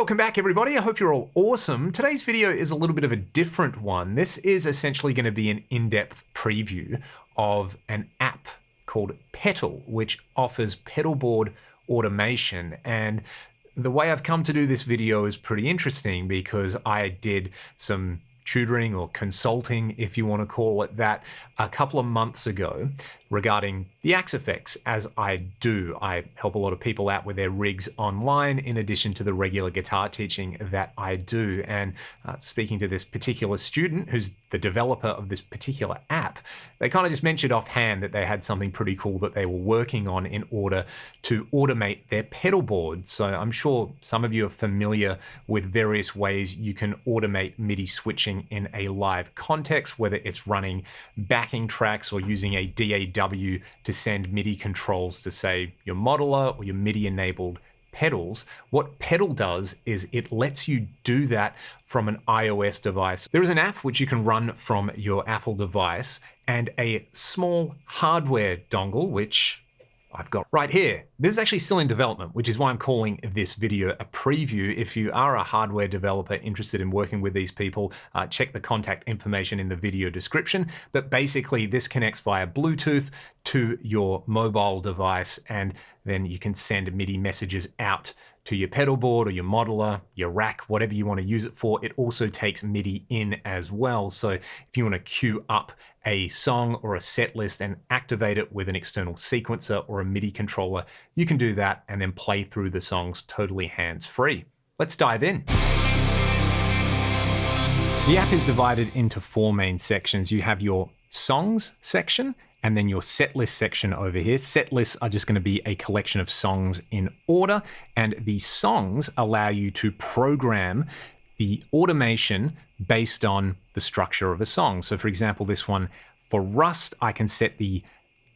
Welcome back, everybody. I hope you're all awesome. Today's video is a little bit of a different one. This is essentially going to be an in-depth preview of an app called Petal, which offers pedalboard automation. And the way I've come to do this video is pretty interesting because I did some tutoring or consulting, if you want to call it that, a couple of months ago regarding the axe effects. As I do, I help a lot of people out with their rigs online in addition to the regular guitar teaching that I do. And speaking to this particular student who's the developer of this particular app, they kind of just mentioned offhand that they had something pretty cool that they were working on in order to automate their pedal board. So I'm sure some of you are familiar with various ways you can automate MIDI switching in a live context, whether it's running backing tracks or using a DAW to send MIDI controls to, say, your modeler or your MIDI-enabled pedals. What Petal does is it lets you do that from an iOS device. There is an app which you can run from your Apple device and a small hardware dongle, which I've got right here. This is actually still in development, which is why I'm calling this video a preview. If you are a hardware developer interested in working with these people, check the contact information in the video description. But basically, this connects via Bluetooth to your mobile device, and then you can send MIDI messages out to your pedal board or your modeler, your rack, whatever you want to use it for. It also takes MIDI in as well. So if you want to queue up a song or a set list and activate it with an external sequencer or a MIDI controller, you can do that and then play through the songs totally hands-free. Let's dive in. The app is divided into four main sections. You have your songs section, and then your set list section over here. Set lists are just going to be a collection of songs in order, and the songs allow you to program the automation based on the structure of a song. So for example, this one for Rust, I can set the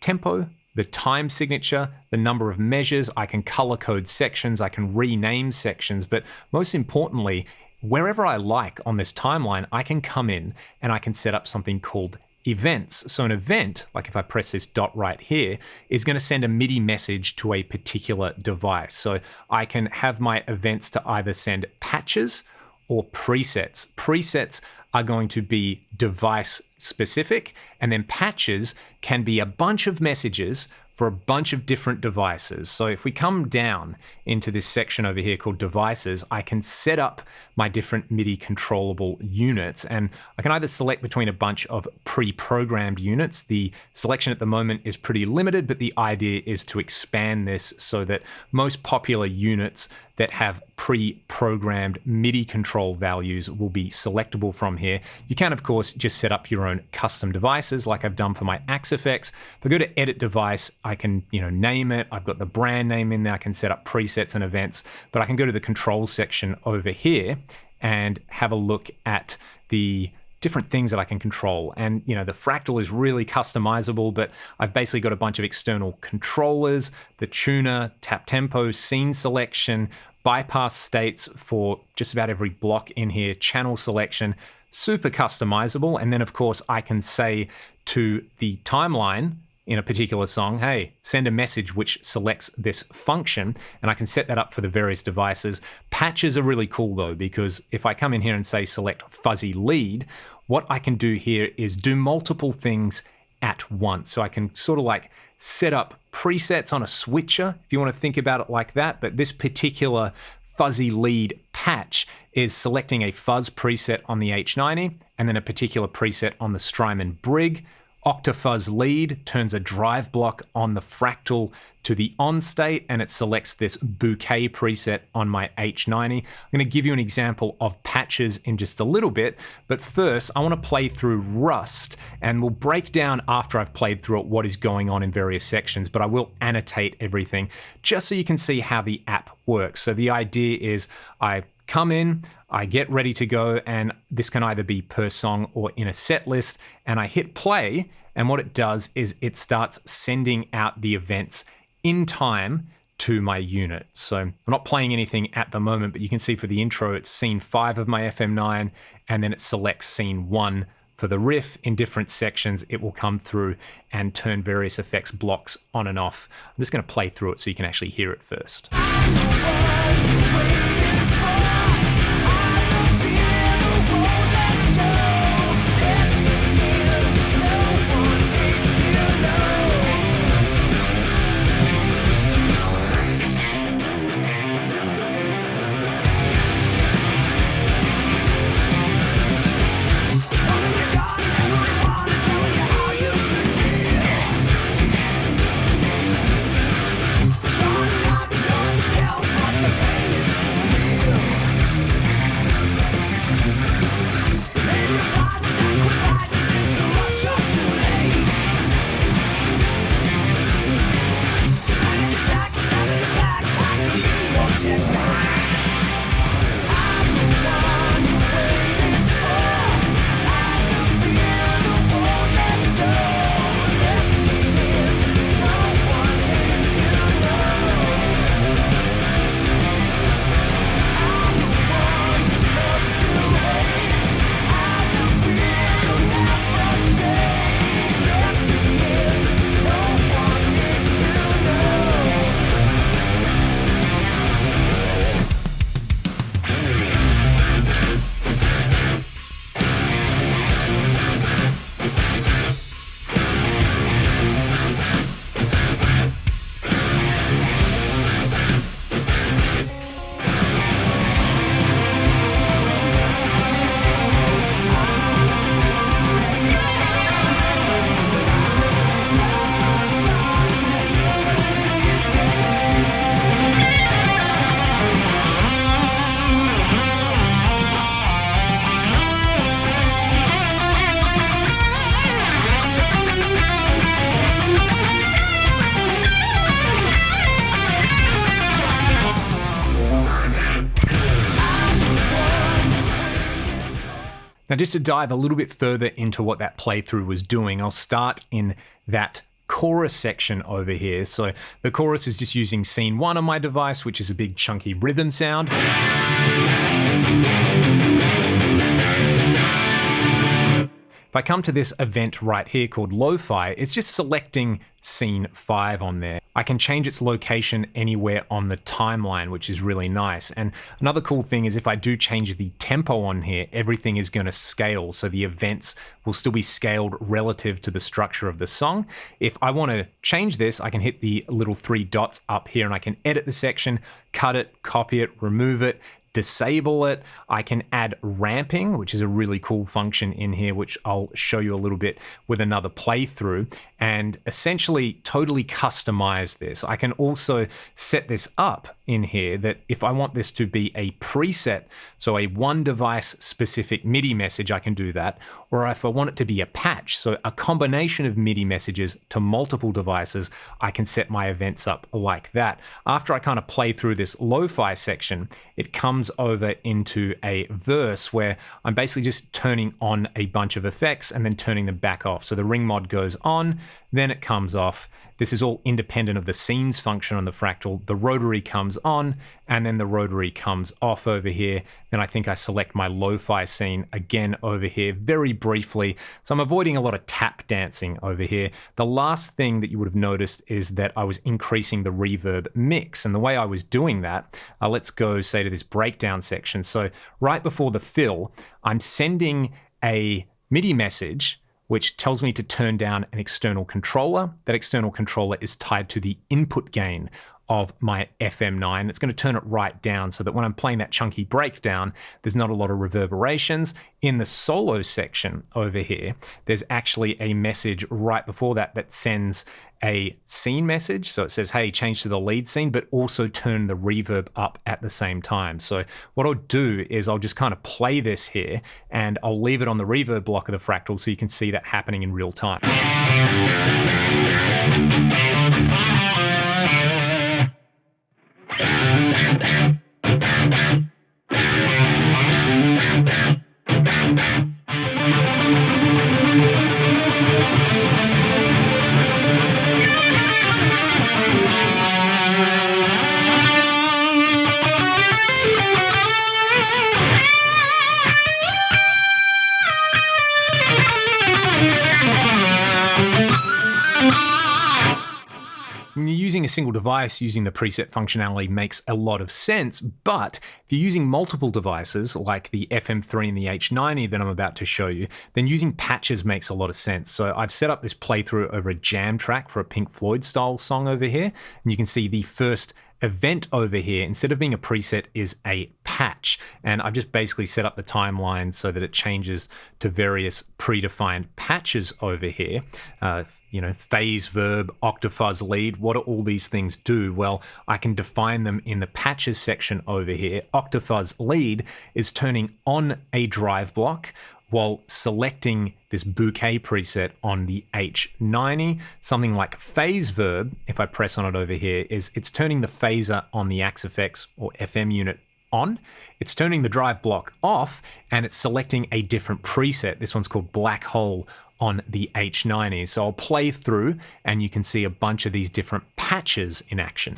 tempo, the time signature, the number of measures, I can color code sections, I can rename sections, but most importantly, wherever I like on this timeline, I can come in and I can set up something called events. So an event, like if I press this dot right here, is going to send a MIDI message to a particular device. So I can have my events to either send patches or presets. Presets are going to be device specific, and then patches can be a bunch of messages for a bunch of different devices. So if we come down into this section over here called devices, I can set up my different MIDI controllable units, and I can either select between a bunch of pre-programmed units. The selection at the moment is pretty limited, but the idea is to expand this so that most popular units that have pre-programmed MIDI control values will be selectable from here. You can, of course, just set up your own custom devices like I've done for my axe effects. If I go to edit device, I can name it. I've got the brand name in there. I can set up presets and events, but I can go to the control section over here and have a look at the different things that I can control. And the Fractal is really customizable, but I've basically got a bunch of external controllers, the tuner, tap tempo, scene selection, bypass states for just about every block in here, channel selection, super customizable. And then of course I can say to the timeline in a particular song, hey, send a message which selects this function, and I can set that up for the various devices. Patches are really cool though, because if I come in here and say select fuzzy lead, what I can do here is do multiple things at once. So I can sort of like set up presets on a switcher, if you want to think about it like that, but this particular fuzzy lead patch is selecting a fuzz preset on the H90 and then a particular preset on the Strymon Brig. Octafuzz lead turns a drive block on the Fractal to the on state, and it selects this bouquet preset on my H90. I'm going to give you an example of patches in just a little bit, but first I want to play through Rust, and we'll break down after I've played through it what is going on in various sections, but I will annotate everything just so you can see how the app works. So the idea is I come in, I get ready to go, and this can either be per song or in a set list, and I hit play, and what it does is it starts sending out the events in time to my unit. So I'm not playing anything at the moment, but you can see for the intro, it's scene 5 of my FM9, and then it selects scene 1 for the riff. In different sections, it will come through and turn various effects blocks on and off. I'm just going to play through it so you can actually hear it first. Now, just to dive a little bit further into what that playthrough was doing, I'll start in that chorus section over here. So the chorus is just using scene 1 on my device, which is a big chunky rhythm sound. If I come to this event right here called Lo-Fi, it's just selecting scene 5 on there. I can change its location anywhere on the timeline, which is really nice. And another cool thing is if I do change the tempo on here, everything is going to scale. So the events will still be scaled relative to the structure of the song. If I want to change this, I can hit the little 3 dots up here and I can edit the section, cut it, copy it, remove it, disable it. I can add ramping, which is a really cool function in here, which I'll show you a little bit with another playthrough, and essentially totally customize this. I can also set this up in here that if I want this to be a preset, so a one device specific MIDI message, I can do that. Or if I want it to be a patch, so a combination of MIDI messages to multiple devices, I can set my events up like that. After I kind of play through this lo-fi section, it comes over into a verse where I'm basically just turning on a bunch of effects and then turning them back off. So the ring mod goes on, then it comes off. This is all independent of the scenes function on the Fractal. The rotary comes on and then the rotary comes off over here. Then I think I select my lo-fi scene again over here very briefly. So I'm avoiding a lot of tap dancing over here. The last thing that you would have noticed is that I was increasing the reverb mix. And the way I was doing that, let's go say to this breakdown section. So right before the fill, I'm sending a MIDI message which tells me to turn down an external controller. That external controller is tied to the input gain of my FM9. It's going to turn it right down so that when I'm playing that chunky breakdown, there's not a lot of reverberations. In the solo section over here, there's actually a message right before that that sends a scene message. So it says, hey, change to the lead scene, but also turn the reverb up at the same time. So what I'll do is I'll just kind of play this here and I'll leave it on the reverb block of the Fractal so you can see that happening in real time. When you're using a single device, using the preset functionality makes a lot of sense, but if you're using multiple devices like the FM3 and the H90 that I'm about to show you, then using patches makes a lot of sense. So I've set up this playthrough over a jam track for a Pink Floyd style song over here, and you can see the first event over here, instead of being a preset, is a patch. And I've just basically set up the timeline so that it changes to various predefined patches over here. Phase, verb, octafuzz, lead. What do all these things do? Well, I can define them in the patches section over here. Octafuzz lead is turning on a drive block while selecting this bouquet preset on the H90. Something like phase verb, if I press on it over here, it's turning the phaser on the AXFX or FM unit on. It's turning the drive block off, and it's selecting a different preset. This one's called Black Hole on the H90. So I'll play through and you can see a bunch of these different patches in action.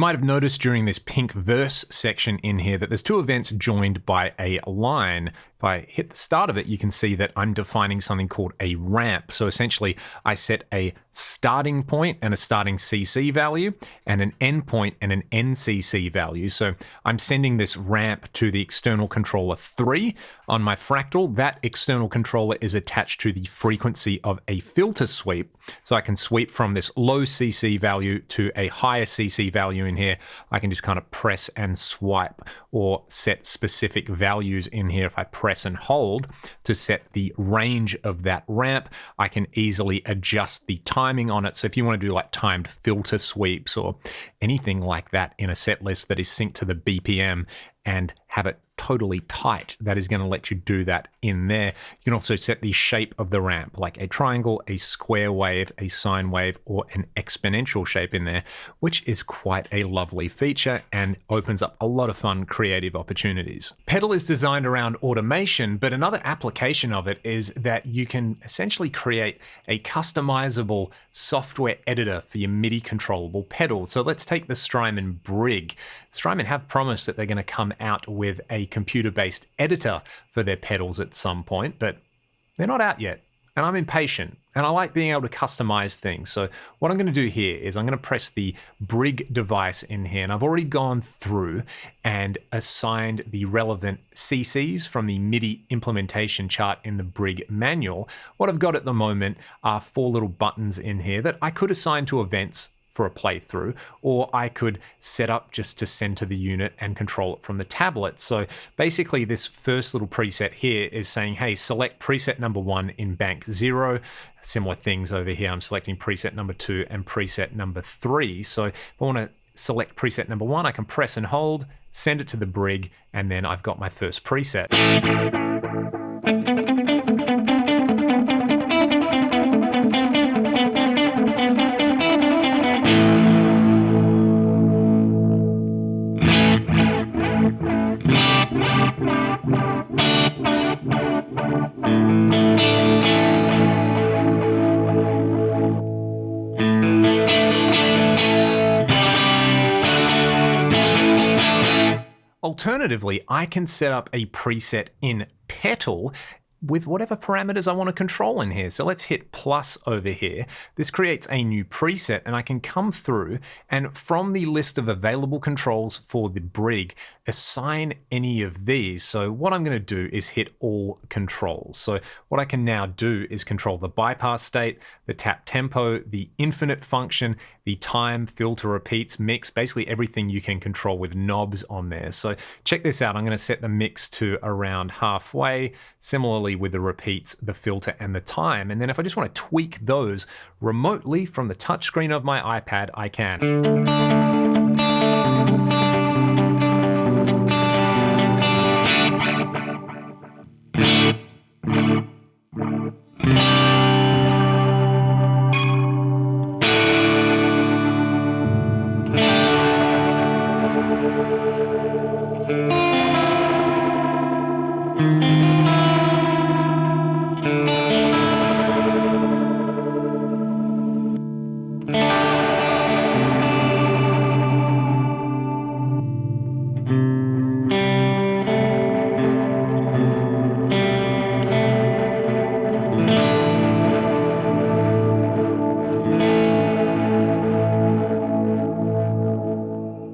might have noticed during this pink verse section in here that there's two events joined by a line. If I hit the start of it, you can see that I'm defining something called a ramp. So essentially, I set a starting point and a starting CC value, and an end point and an NCC value. So I'm sending this ramp to the external controller 3 on my Fractal. That external controller is attached to the frequency of a filter sweep. So I can sweep from this low CC value to a higher CC value in here. I can just kind of press and swipe or set specific values in here. If I press and hold to set the range of that ramp, I can easily adjust the timing on it. So if you want to do like timed filter sweeps or anything like that in a set list that is synced to the BPM and have it totally tight, that is going to let you do that in there. You can also set the shape of the ramp, like a triangle, a square wave, a sine wave, or an exponential shape in there, which is quite a lovely feature and opens up a lot of fun creative opportunities. Petal is designed around automation, but another application of it is that you can essentially create a customizable software editor for your MIDI controllable pedal. So let's take the Strymon Brig. Strymon have promised that they're going to come out with a computer-based editor for their pedals at some point, but they're not out yet. And I'm impatient and I like being able to customize things. So what I'm going to do here is I'm going to press the Brig device in here, and I've already gone through and assigned the relevant CCs from the MIDI implementation chart in the Brig manual. What I've got at the moment are 4 little buttons in here that I could assign to events for a playthrough, or I could set up just to center the unit and control it from the tablet. So basically this first little preset here is saying, hey, select preset number 1 in bank 0. Similar things over here. I'm selecting preset number 2 and preset number 3. So if I want to select preset number 1, I can press and hold, send it to the Brig, and then I've got my first preset. Alternatively, I can set up a preset in Petal with whatever parameters I want to control in here. So let's hit plus over here. This creates a new preset, and I can come through and from the list of available controls for the Brig, assign any of these. So what I'm going to do is hit all controls. So what I can now do is control the bypass state, the tap tempo, the infinite function, the time, filter, repeats, mix, basically everything you can control with knobs on there. So check this out. I'm going to set the mix to around halfway. Similarly with the repeats, the filter, and the time. And then if I just want to tweak those remotely from the touchscreen of my iPad, I can.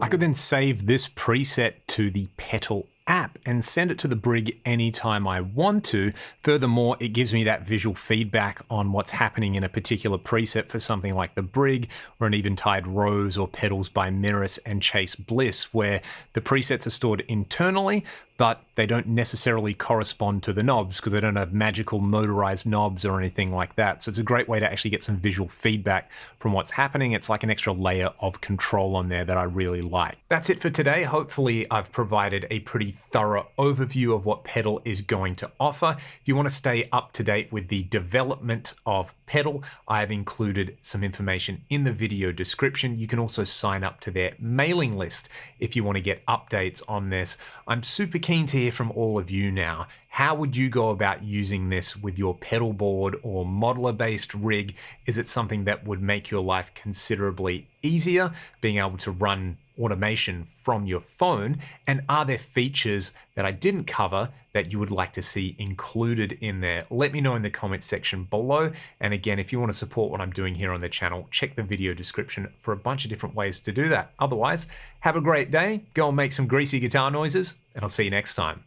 I could then save this preset to the Petal app and send it to the Brig anytime I want to. Furthermore, it gives me that visual feedback on what's happening in a particular preset for something like the Brig or an Eventide Rose or Pedals by Mirus and Chase Bliss, where the presets are stored internally, but they don't necessarily correspond to the knobs because they don't have magical motorized knobs or anything like that. So it's a great way to actually get some visual feedback from what's happening. It's like an extra layer of control on there that I really like. That's it for today. Hopefully I've provided a pretty thorough overview of what Petal is going to offer. If you want to stay up to date with the development of Petal, I've included some information in the video description. You can also sign up to their mailing list if you want to get updates on this. I'm super keen to hear from all of you now. How would you go about using this with your Pedalboard or modeler-based rig? Is it something that would make your life considerably easier, being able to run automation from your phone? And are there features that I didn't cover that you would like to see included in there? Let me know in the comment section below. And again, if you want to support what I'm doing here on the channel, check the video description for a bunch of different ways to do that. Otherwise, have a great day, go and make some greasy guitar noises, and I'll see you next time.